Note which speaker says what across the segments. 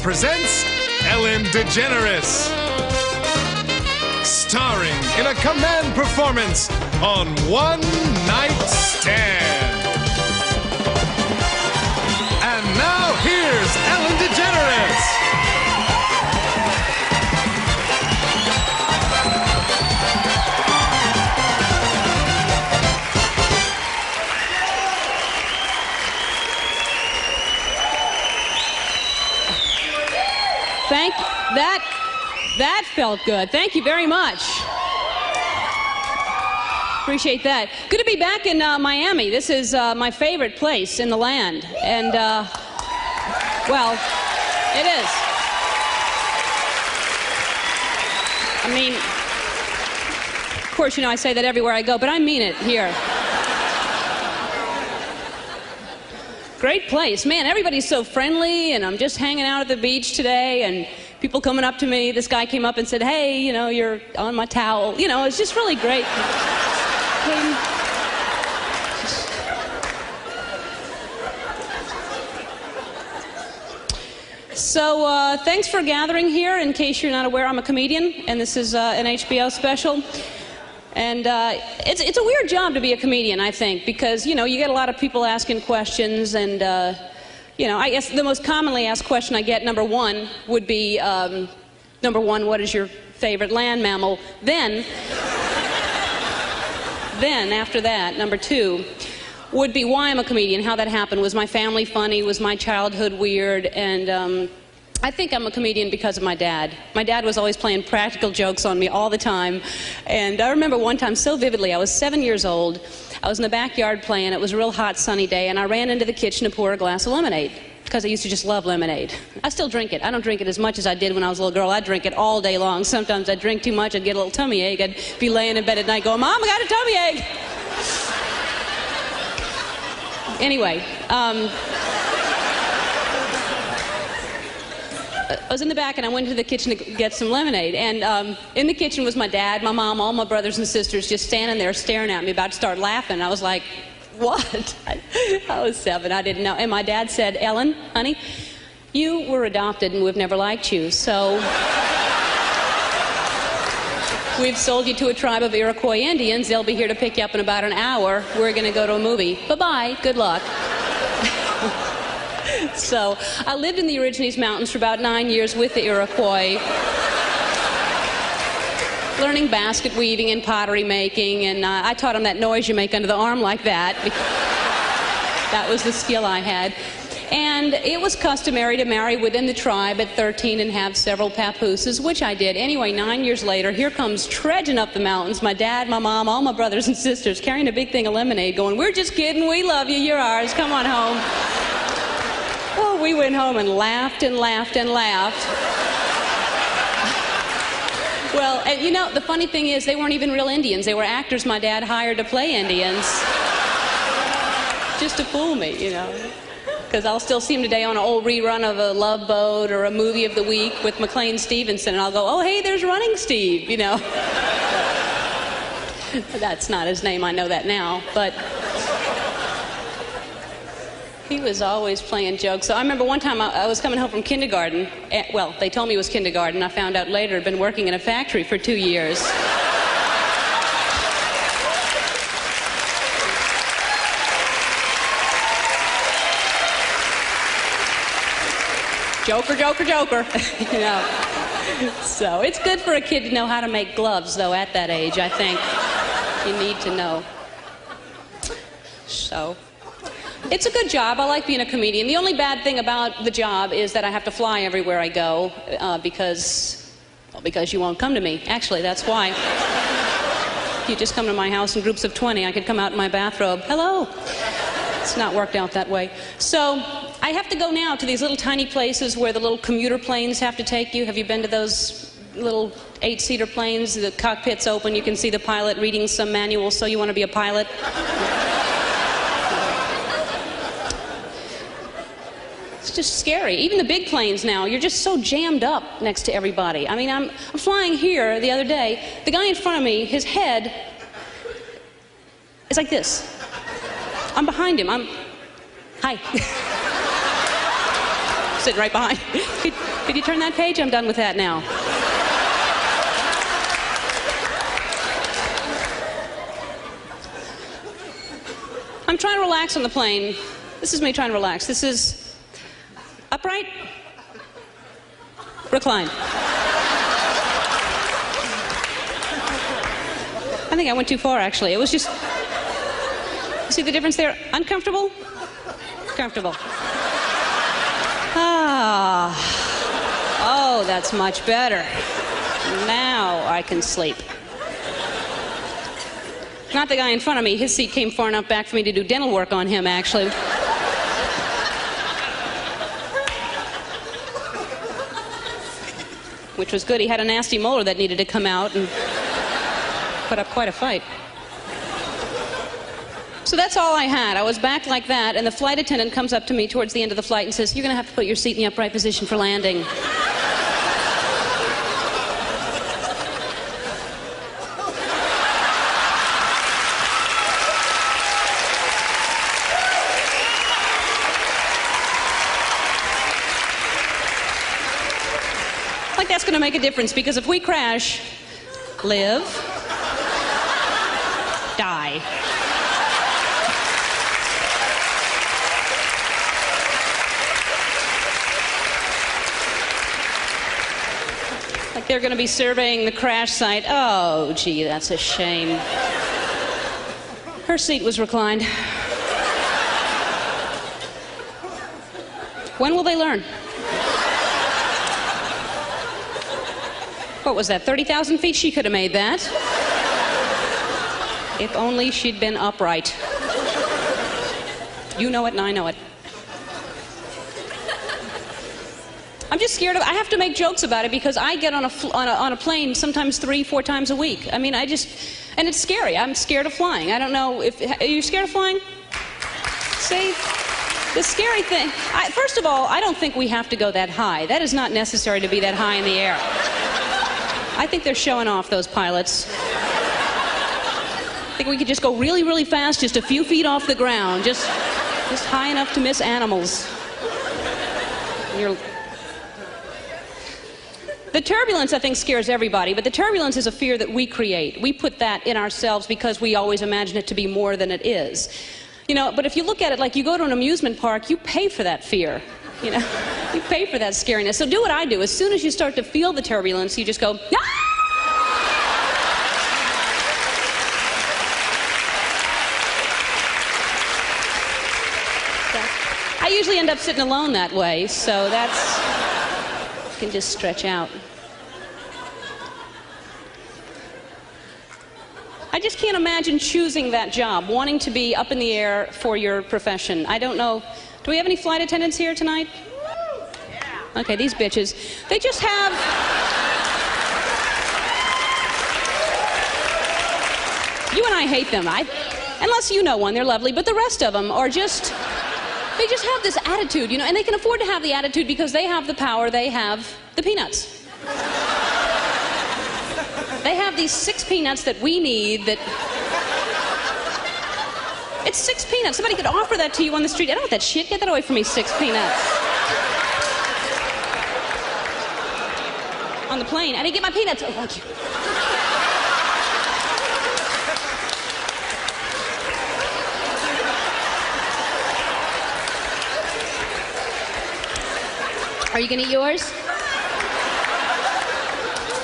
Speaker 1: presents Ellen DeGeneres, starring in a command performance on One Night Stand. And now here's Ellen DeGeneres.
Speaker 2: That felt good. Thank you very much. Appreciate that. Good to be back in Miami. This is my favorite place in the land. And, well, it is. I mean, of course, you know, I say that everywhere I go, but I mean it here. Great place. Man, everybody's so friendly, and I'm just hanging out at the beach today, and people coming up to me. This guy came up and said, hey, you know, you're on my towel. You know, it's just really great. So, thanks for gathering here. In case you're not aware, I'm a comedian, and this is an HBO special. And it's a weird job to be a comedian, I think, because, you know, you get a lot of people asking questions, and, you know, I guess the most commonly asked question I get, number one, would be, number one, what is your favorite land mammal? Then, after that, number two, would be why I'm a comedian, how that happened. Was my family funny? Was my childhood weird? And I think I'm a comedian because of my dad. My dad was always playing practical jokes on me all the time. And I remember one time so vividly, I was 7 years old. I was in the backyard playing. It was a real hot, sunny day, and I ran into the kitchen to pour a glass of lemonade because I used to just love lemonade. I still drink it. I don't drink it as much as I did when I was a little girl. I drink it all day long. Sometimes I'd drink too much. I'd get a little tummy ache. I'd be laying in bed at night going, Mom, I got a tummy ache. Anyway, I was in the back, and I went to the kitchen to get some lemonade. And in the kitchen was my dad, my mom, all my brothers and sisters just standing there staring at me, about to start laughing. I was like, what? I was 7. I didn't know. And my dad said, Ellen, honey, you were adopted, and we've never liked you. So we've sold you to a tribe of Iroquois Indians. They'll be here to pick you up in about an hour. We're going to go to a movie. Bye-bye. Good luck. So I lived in the Origines Mountains for about 9 years with the Iroquois, learning basket weaving and pottery making, and I taught them that noise you make under the arm like that. That was the skill I had. And it was customary to marry within the tribe at 13 and have several papooses, which I did. Anyway, 9 years later, here comes trudging up the mountains, my dad, my mom, all my brothers and sisters, carrying a big thing of lemonade, going, we're just kidding, we love you, you're ours, come on home. Oh, we went home and laughed and laughed and laughed. Well, and you know, the funny thing is, they weren't even real Indians. They were actors my dad hired to play Indians. Just to fool me, you know. Because I'll still see him today on an old rerun of a Love Boat or a movie of the week with McLean Stevenson, and I'll go, oh, hey, there's Running Steve, you know. That's not his name, I know that now, but he was always playing jokes. So I remember one time I was coming home from kindergarten. Well, they told me it was kindergarten. I found out later I'd been working in a factory for 2 years. Joker, joker, joker. You know. So it's good for a kid to know how to make gloves, though, at that age, I think. You need to know. So it's a good job. I like being a comedian. The only bad thing about the job is that I have to fly everywhere I go because you won't come to me. Actually, that's why. If you just come to my house in groups of 20, I could come out in my bathrobe. Hello. It's not worked out that way. So I have to go now to these little tiny places where the little commuter planes have to take you. Have you been to those little 8-seater planes? The cockpit's open. You can see the pilot reading some manual, so you want to be a pilot. It's just scary. Even the big planes now, you're just so jammed up next to everybody. I mean, I'm flying here the other day. The guy in front of me, his head is like this. I'm behind him. Hi. Sitting right behind. Could you turn that page? I'm done with that now. I'm trying to relax on the plane. This is me trying to relax. This is upright, recline. I think I went too far, actually. It was just... See the difference there? Uncomfortable? Comfortable. Ah. Oh, that's much better. Now I can sleep. Not the guy in front of me. His seat came far enough back for me to do dental work on him, actually. Which was good. He had a nasty molar that needed to come out and put up quite a fight. So that's all I had. I was back like that, and the flight attendant comes up to me towards the end of the flight and says, "You're going to have to put your seat in the upright position for landing." Like that's going to make a difference, because if we crash, live, die. Like they're going to be surveying the crash site. Oh, gee, that's a shame. Her seat was reclined. When will they learn? What was that, 30,000 feet? She could have made that. If only she'd been upright. You know it and I know it. I'm just scared of it. I have to make jokes about it because I get on a plane sometimes 3-4 times a week. I mean, and it's scary. I'm scared of flying. I don't know if, are you scared of flying? See? The scary thing, first of all, I don't think we have to go that high. That is not necessary to be that high in the air. I think they're showing off, those pilots. I think we could just go really, really fast, just a few feet off the ground, just high enough to miss animals. The turbulence, I think, scares everybody, but the turbulence is a fear that we create. We put that in ourselves because we always imagine it to be more than it is. You know, but if you look at it like you go to an amusement park, you pay for that fear. You know, you pay for that scariness. So do what I do. As soon as you start to feel the turbulence, you just go, ah! I usually end up sitting alone that way, so that's, you can just stretch out. I just can't imagine choosing that job, wanting to be up in the air for your profession. I don't know. Do we have any flight attendants here tonight? Yeah. Okay, these bitches. They just have... You and I hate them. Unless you know one, they're lovely, but the rest of them are just... They just have this attitude, you know, and they can afford to have the attitude because they have the power, they have the peanuts. They have these 6 peanuts that we need that... It's 6 peanuts. Somebody could offer that to you on the street. I don't want that shit. Get that away from me, 6 peanuts. On the plane. I didn't get my peanuts. Oh, thank you. Are you going to eat yours?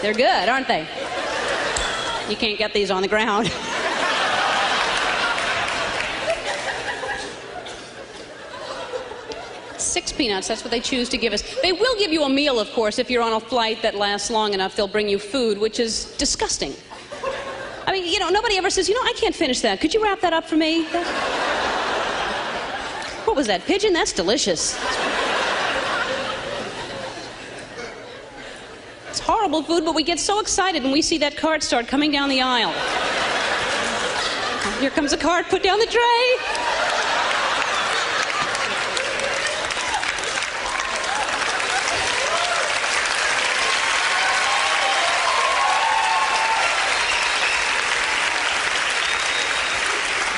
Speaker 2: They're good, aren't they? You can't get these on the ground. Six peanuts, that's what they choose to give us. They will give you a meal, of course, if you're on a flight that lasts long enough. They'll bring you food, which is disgusting. I mean, you know, nobody ever says, you know, I can't finish that. Could you wrap that up for me? What was that, pigeon? That's delicious. It's horrible food, but we get so excited when we see that cart start coming down the aisle. Here comes the cart, put down the tray.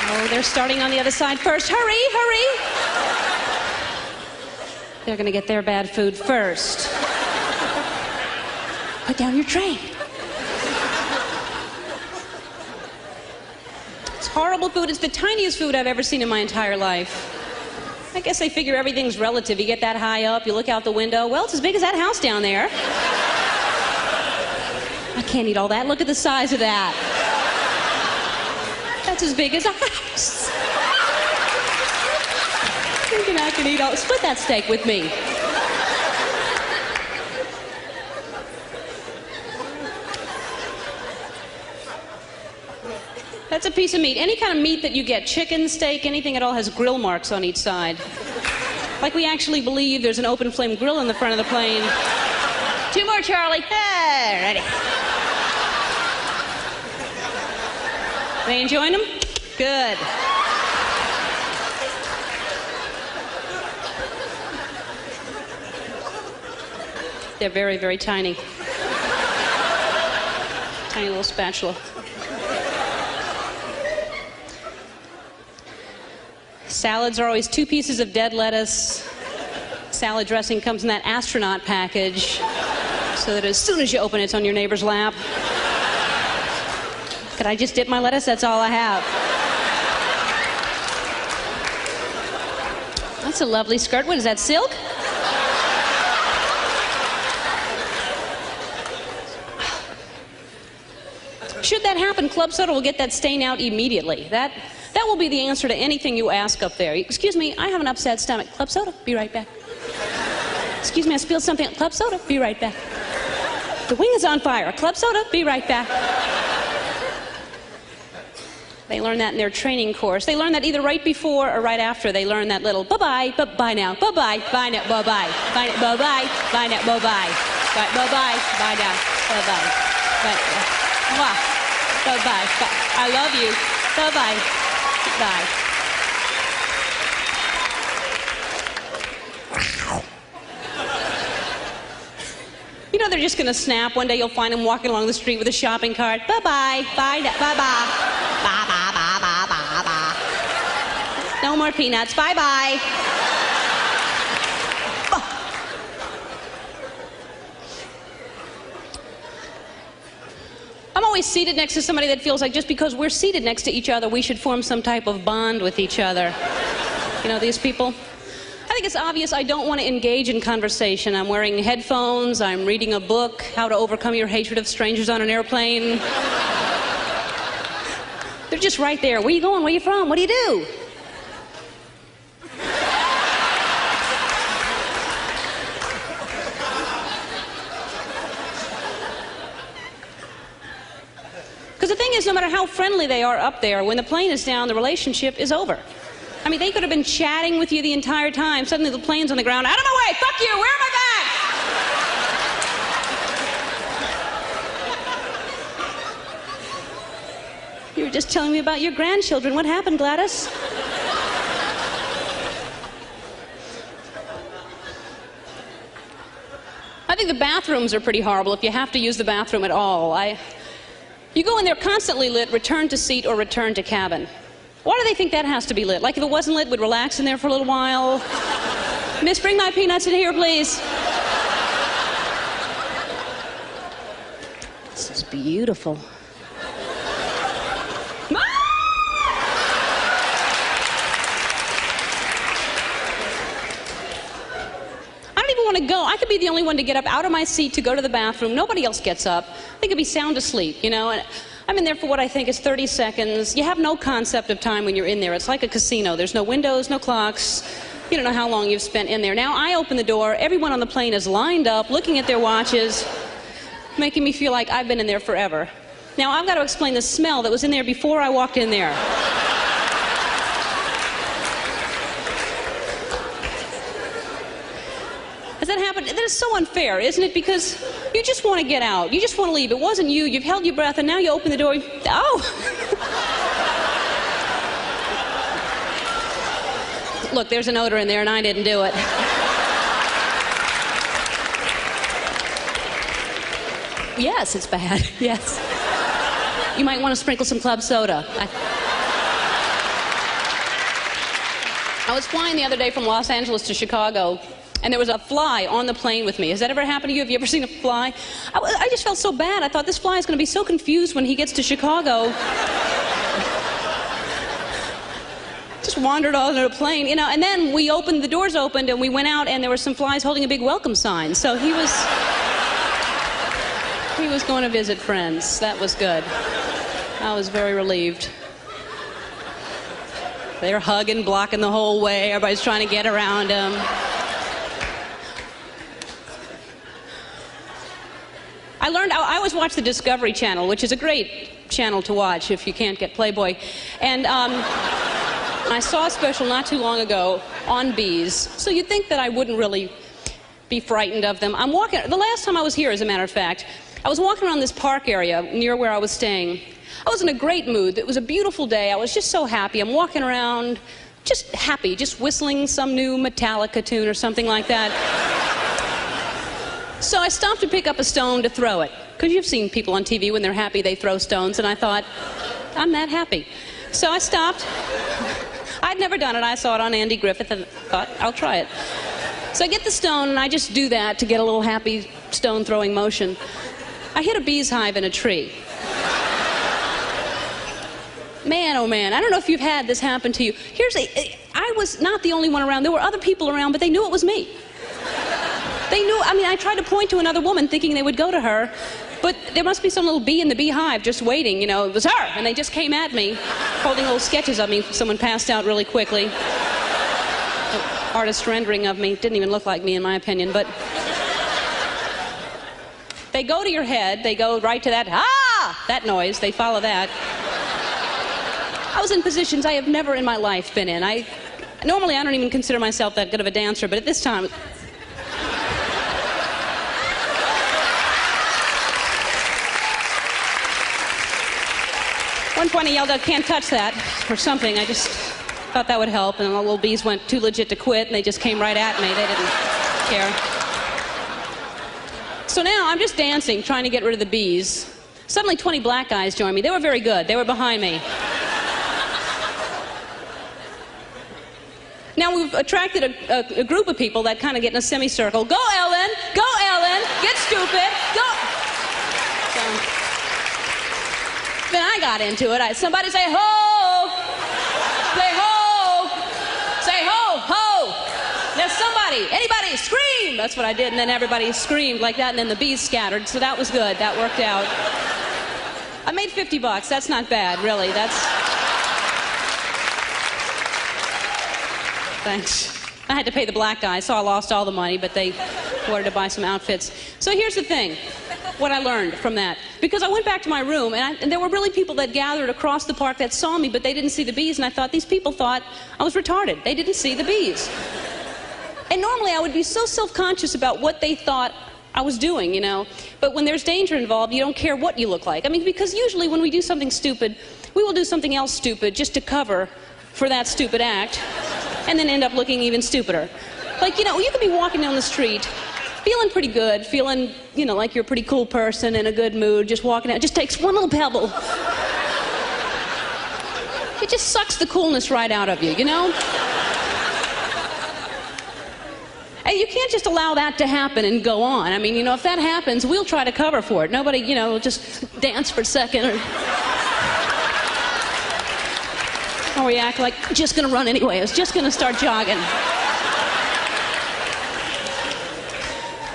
Speaker 2: Oh, they're starting on the other side first. Hurry, hurry. They're going to get their bad food first. Put down your tray. It's horrible food. It's the tiniest food I've ever seen in my entire life. I guess they figure everything's relative. You get that high up, you look out the window. Well, it's as big as that house down there. I can't eat all that. Look at the size of that. That's as big as a house. Thinking I can eat all... Split that steak with me. That's a piece of meat. Any kind of meat that you get, chicken, steak, anything at all, has grill marks on each side. Like we actually believe there's an open flame grill in the front of the plane. 2 more, Charlie. Hey, ready. They enjoying them? Good. They're very, very tiny. Tiny little spatula. Salads are always 2 pieces of dead lettuce. Salad dressing comes in that astronaut package, so that as soon as you open it, it's on your neighbor's lap. Could I just dip my lettuce? That's all I have. That's a lovely skirt. What is that, silk? Should that happen, club soda will get that stain out immediately. That will be the answer to anything you ask up there. Excuse me, I have an upset stomach. Club soda, be right back. Excuse me, I spilled something. Club soda, be right back. The wing is on fire. Club soda, be right back. They learn that in their training course. They learn that either right before or right after. They learn that little bye-bye, bye now, bye-bye, bye now, bye-bye, bye now, bye-bye, bye now, bye-bye, bye-bye, bye now, bye-bye, bye. Bye-bye, I love you, bye-bye, bye. You know they're just going to snap. One day you'll find them walking along the street with a shopping cart. Bye-bye, bye, bye-bye, bye-bye, bye-bye, bye-bye. No more peanuts, bye-bye. I'm always seated next to somebody that feels like just because we're seated next to each other, we should form some type of bond with each other. You know, these people. I think it's obvious I don't want to engage in conversation. I'm wearing headphones, I'm reading a book, How to Overcome Your Hatred of Strangers on an Airplane. They're just right there. Where you going? Where you from? What do you do? Because the thing is, no matter how friendly they are up there, when the plane is down, the relationship is over. I mean, they could have been chatting with you the entire time. Suddenly the plane's on the ground. Out of my way! Fuck you! Where are my bags? You were just telling me about your grandchildren. What happened, Gladys? I think the bathrooms are pretty horrible if you have to use the bathroom at all. You go in there constantly lit, return to seat or return to cabin. Why do they think that has to be lit? Like if it wasn't lit, we'd relax in there for a little while. Miss, bring my peanuts in here, please. This is beautiful. I don't even want to go. I could be the only one to get up out of my seat to go to the bathroom. Nobody else gets up. They could be sound asleep, you know. And I'm in there for what I think is 30 seconds. You have no concept of time when you're in there. It's like a casino. There's no windows, no clocks. You don't know how long you've spent in there. Now I open the door. Everyone on the plane is lined up, looking at their watches, making me feel like I've been in there forever. Now I've got to explain the smell that was in there before I walked in there. Has that happened? That is so unfair, isn't it? Because you just want to get out. You just want to leave. It wasn't you. You've held your breath, and now you open the door. Oh! Look, there's an odor in there, and I didn't do it. Yes, it's bad. Yes. You might want to sprinkle some club soda. I was flying the other day from Los Angeles to Chicago. and there was a fly on the plane with me. Has that ever happened to you? Have you ever seen a fly? I just felt so bad. I thought this fly is going to be so confused when he gets to Chicago. Just wandered all over the plane, you know, and then the doors opened, and we went out, and there were some flies holding a big welcome sign. So he was going to visit friends. That was good. I was very relieved. They were hugging, blocking the whole way. Everybody's trying to get around him. I always watch the Discovery Channel, which is a great channel to watch if you can't get Playboy. And I saw a special not too long ago on bees. So you'd think that I wouldn't really be frightened of them. The last time I was here, as a matter of fact, I was walking around this park area near where I was staying. I was in a great mood. It was a beautiful day. I was just so happy. I'm walking around just happy, just whistling some new Metallica tune or something like that. So I stopped to pick up a stone to throw it. Because you've seen people on TV when they're happy, they throw stones. And I thought, I'm that happy. So I stopped. I'd never done it. I saw it on Andy Griffith and thought, I'll try it. So I get the stone, and I just do that to get a little happy stone throwing motion. I hit a bee's hive in a tree. Man, oh man, I don't know if you've had this happen to you. I was not the only one around. There were other people around, but they knew it was me. They knew, I tried to point to another woman thinking they would go to her, but there must be some little bee in the beehive just waiting, you know, it was her, and they just came at me, holding little sketches of me. Someone passed out really quickly. An artist rendering of me, didn't even look like me in my opinion, but they go to your head, they go right to that noise, they follow that. I was in positions I have never in my life been in. Normally I don't even consider myself that good of a dancer, but at this time... At one point I yelled out, "Can't touch that," or something. I just thought that would help, and the little bees went too legit to quit, and they just came right at me. They didn't care. So now I'm just dancing, trying to get rid of the bees. Suddenly 20 black guys joined me. They were very good. They were behind me. Now we've attracted a group of people that kind of get in a semicircle. Go, Ellen! Go, Ellen! Get stupid! Go! So, then I got into it. Somebody say ho! Say ho! Say ho! Ho! Now somebody, anybody, scream! That's what I did, and then everybody screamed like that, and then the bees scattered, so that was good. That worked out. I made $50. That's not bad, really. Thanks. I had to pay the black guys, so I lost all the money, but they wanted to buy some outfits. So here's the thing, what I learned from that. Because I went back to my room, and there were really people that gathered across the park that saw me, but they didn't see the bees, and I thought these people thought I was retarded. They didn't see the bees. And normally I would be so self-conscious about what they thought I was doing, you know. But when there's danger involved, you don't care what you look like. I mean, because usually when we do something stupid, we will do something else stupid just to cover for that stupid act, and then end up looking even stupider. Like, you know, you could be walking down the street, feeling pretty good, feeling, you know, like you're a pretty cool person, in a good mood, just walking out. It just takes one little pebble. It just sucks the coolness right out of you, you know? And you can't just allow that to happen and go on. I mean, you know, if that happens, we'll try to cover for it. Nobody, you know, will just dance for a second or we act like, I'm just going to run anyway. I was just going to start jogging.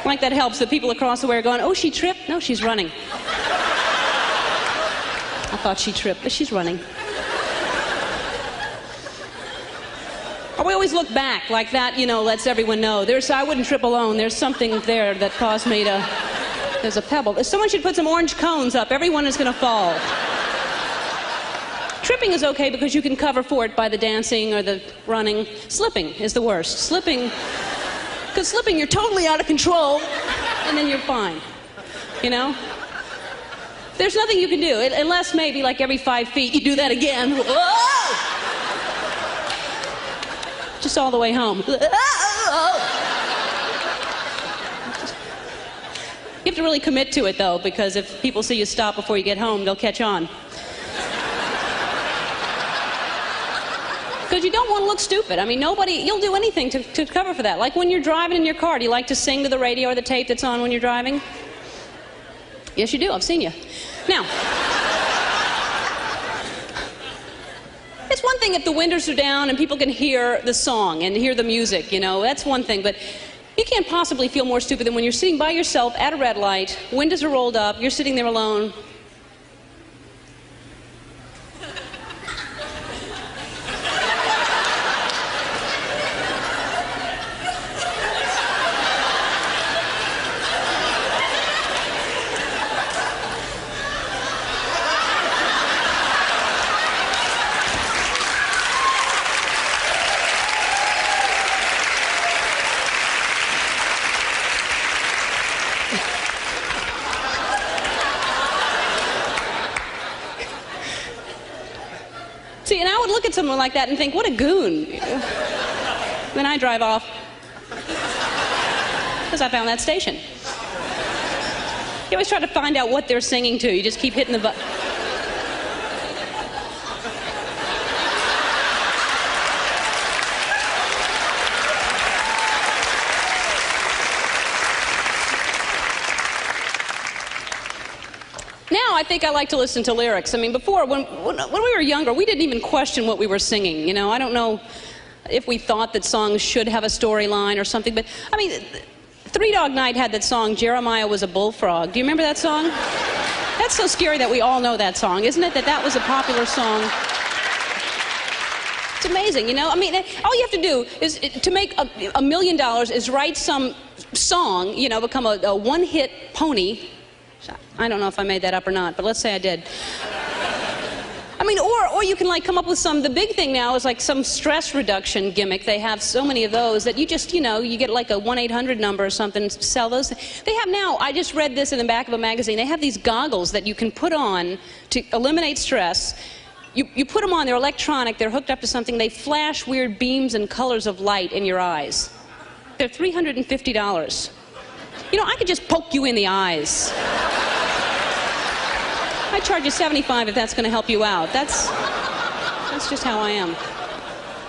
Speaker 2: Like that helps the people across the way are going, oh, she tripped? No, she's running. I thought she tripped, but she's running. Or we always look back like that, you know, lets everyone know. I wouldn't trip alone. There's something there that caused me to... There's a pebble. If someone should put some orange cones up, everyone is going to fall. Tripping is okay because you can cover for it by the dancing or the running. Slipping is the worst. Slipping, because slipping, you're totally out of control, and then you're fine, you know? There's nothing you can do, unless maybe like every 5 feet you do that again. Whoa! Just all the way home. You have to really commit to it, though, because if people see you stop before you get home, they'll catch on. Because you don't want to look stupid. I mean, you'll do anything to cover for that. Like when you're driving in your car, do you like to sing to the radio or the tape that's on when you're driving? Yes, you do. I've seen you. Now, it's one thing if the windows are down and people can hear the song and hear the music, you know, that's one thing. But you can't possibly feel more stupid than when you're sitting by yourself at a red light, windows are rolled up, you're sitting there alone. See, and I would look at someone like that and think, what a goon. Then I drive off. Because I found that station. You always try to find out what they're singing to. You just keep hitting the button. Now I think I like to listen to lyrics. I mean, before, when we were younger, we didn't even question what we were singing. You know, I don't know if we thought that songs should have a storyline or something, but, I mean, Three Dog Night had that song, Jeremiah Was a Bullfrog. Do you remember that song? That's so scary that we all know that song, isn't it? That was a popular song. It's amazing, you know? I mean, all you have to do is, to make $1 million is write some song, you know, become a one-hit pony. I don't know if I made that up or not, but let's say I did. I mean, or you can like come up with the big thing now is like some stress reduction gimmick. They have so many of those that you just, you know, you get like a 1-800 number or something, sell those. They have now, I just read this in the back of a magazine, they have these goggles that you can put on to eliminate stress. You put them on, they're electronic, they're hooked up to something, they flash weird beams and colors of light in your eyes. They're $350. You know, I could just poke you in the eyes. I charge you $75 if that's going to help you out. That's just how I am.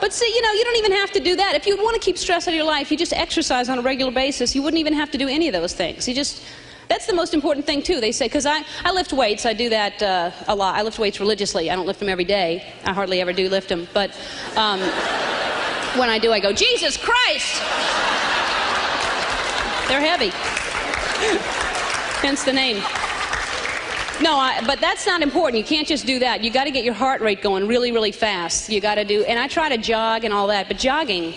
Speaker 2: But see, you know, you don't even have to do that. If you want to keep stress out of your life, you just exercise on a regular basis. You wouldn't even have to do any of those things. That's the most important thing, too, they say, because I lift weights. I do that a lot. I lift weights religiously. I don't lift them every day. I hardly ever do lift them. But when I do, I go, Jesus Christ! They're heavy. Hence the name. No, but that's not important. You can't just do that. You got to get your heart rate going really, really fast. You got to do, and I try to jog and all that, but jogging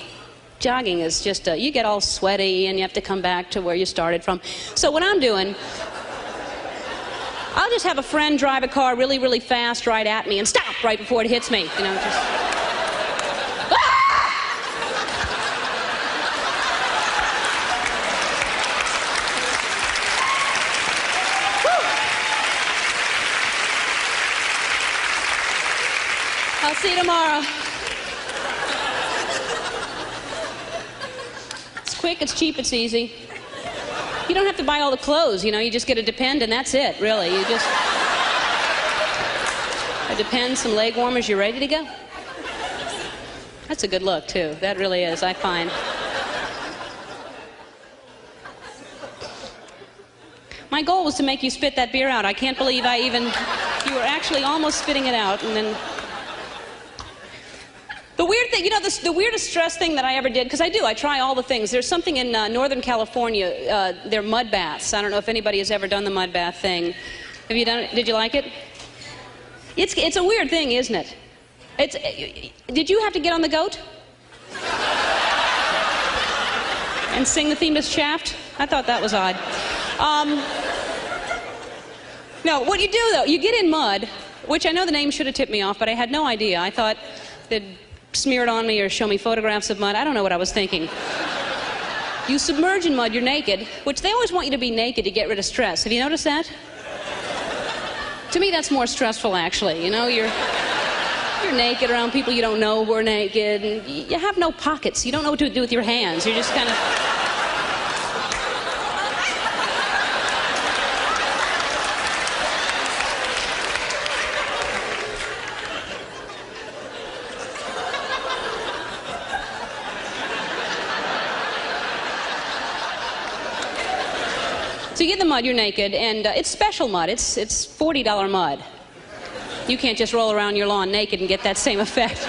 Speaker 2: is just, you get all sweaty and you have to come back to where you started from. So what I'm doing, I'll just have a friend drive a car really, really fast right at me and stop right before it hits me. You know, just... I'll see you tomorrow. It's quick, it's cheap, it's easy. You don't have to buy all the clothes, you know, you just get a Depend and that's it, really. You just... a Depend, some leg warmers, you're ready to go. That's a good look, too. That really is, I find. My goal was to make you spit that beer out. I can't believe you were actually almost spitting it out, and then... The weird thing, you know, the weirdest stress thing that I ever did, because I try all the things. There's something in Northern California, they're mud baths. I don't know if anybody has ever done the mud bath thing. Have you done it? Did you like it? It's a weird thing, isn't it? Did you have to get on the goat? And sing the theme to Shaft? I thought that was odd. No, what you do, though, you get in mud, which I know the name should have tipped me off, but I had no idea. I thought they'd smear it on me or show me photographs of mud. I don't know what I was thinking. You submerge in mud, you're naked, which they always want you to be naked to get rid of stress. Have you noticed that? To me, that's more stressful, actually. You know, you're naked around people you don't know who are naked, and you have no pockets. You don't know what to do with your hands. You're just kind of... So you get in the mud, you're naked, and it's special mud. It's $40 mud. You can't just roll around your lawn naked and get that same effect.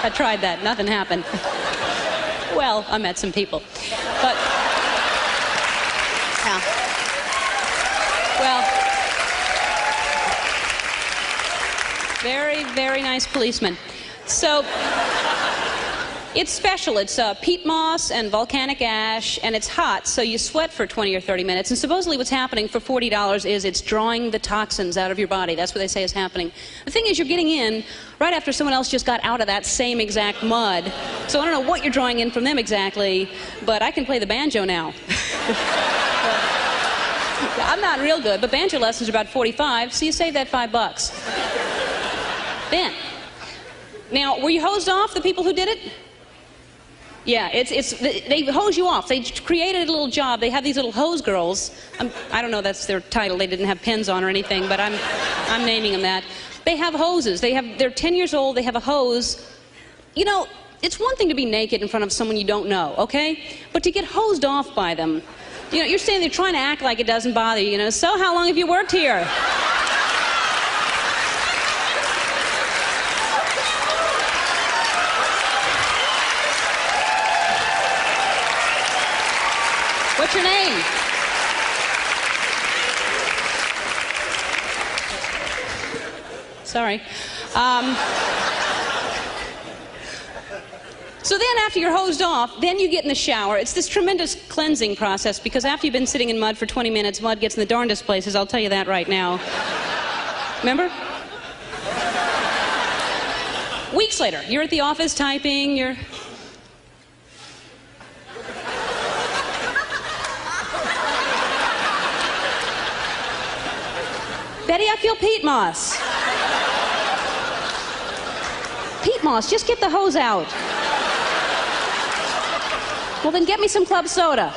Speaker 2: I tried that. Nothing happened. Well, I met some people. But, yeah. Well, very, very nice policeman. So, it's special. It's peat moss and volcanic ash, and it's hot, so you sweat for 20 or 30 minutes. And supposedly what's happening for $40 is it's drawing the toxins out of your body. That's what they say is happening. The thing is, you're getting in right after someone else just got out of that same exact mud. So I don't know what you're drawing in from them exactly, but I can play the banjo now. I'm not real good, but banjo lessons are about $45, so you save that $5. Ben. Now, were you hosed off, the people who did it? Yeah, they hose you off. They created a little job. They have these little hose girls. I don't know that's their title. They didn't have pins on or anything, but I'm naming them that. They have hoses. They're 10 years old. They have a hose. You know, it's one thing to be naked in front of someone you don't know, okay? But to get hosed off by them, you know, you're standing there trying to act like it doesn't bother you, you know. So how long have you worked here? What's your name? Sorry. So then after you're hosed off, then you get in the shower. It's this tremendous cleansing process because after you've been sitting in mud for 20 minutes, mud gets in the darndest places. I'll tell you that right now. Remember? Weeks later, you're at the office typing, you're... Betty, I feel peat moss. Peat moss, just get the hose out. Well, then get me some club soda.